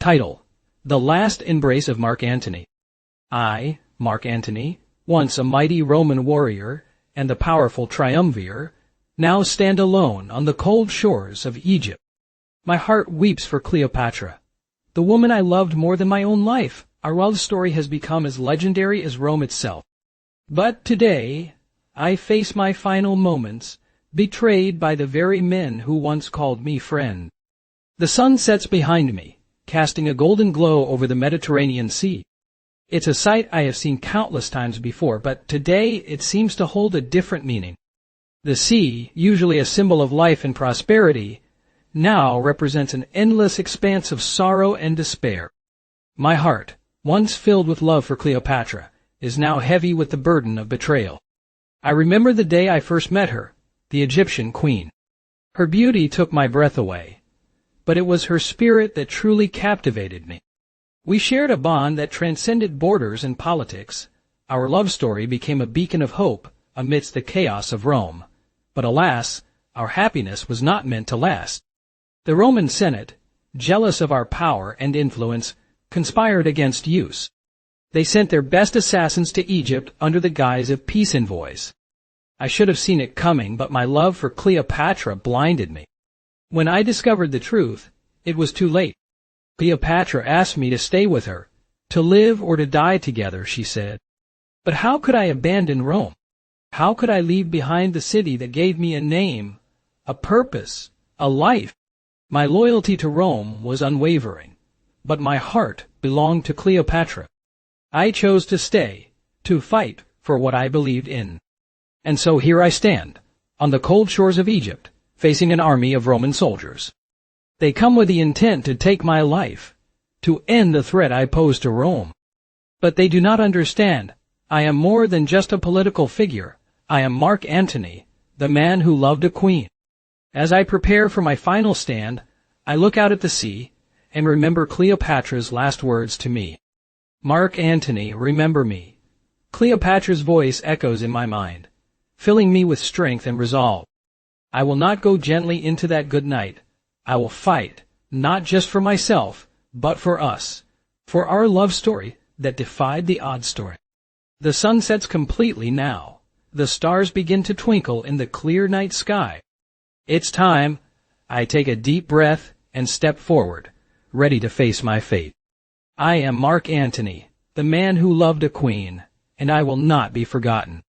Title: The Last Embrace of Mark Antony. I, Mark Antony, once a mighty Roman warrior and the powerful triumvir, now stand alone on the cold shores of Egypt. My heart weeps for Cleopatra, the woman I loved more than my own life. Our love story has become as legendary as Rome itself. But today, I face my final moments, betrayed by the very men who once called me friend. The sun sets behind me, casting a golden glow over the Mediterranean Sea. It's a sight I have seen countless times before, but today it seems to hold a different meaning. The sea, usually a symbol of life and prosperity, now represents an endless expanse of sorrow and despair. My heart, once filled with love for Cleopatra, is now heavy with the burden of betrayal. I remember the day I first met her, the Egyptian queen. Her beauty took my breath away, but it was her spirit that truly captivated me. We shared a bond that transcended borders and politics. Our love story became a beacon of hope amidst the chaos of Rome. But alas, our happiness was not meant to last. The Roman Senate, jealous of our power and influence, conspired against us. They sent their best assassins to Egypt under the guise of peace envoys. I should have seen it coming, but my love for Cleopatra blinded me. When I discovered the truth, it was too late. Cleopatra asked me to stay with her, to live or to die together, she said. But how could I abandon Rome? How could I leave behind the city that gave me a name, a purpose, a life? My loyalty to Rome was unwavering, but my heart belonged to Cleopatra. I chose to stay, to fight for what I believed in. And so here I stand, on the cold shores of Egypt, facing an army of Roman soldiers. They come with the intent to take my life, to end the threat I pose to Rome. But they do not understand. I am more than just a political figure. I am Mark Antony, the man who loved a queen. As I prepare for my final stand, I look out at the sea and remember Cleopatra's last words to me. Mark Antony, remember me. Cleopatra's voice echoes in my mind, filling me with strength and resolve. I will not go gently into that good night. I will fight, not just for myself, but for us, for our love story that defied the odds story. The sun sets completely now. The stars begin to twinkle in the clear night sky. It's time. I take a deep breath and step forward, ready to face my fate. I am Mark Antony, the man who loved a queen, and I will not be forgotten.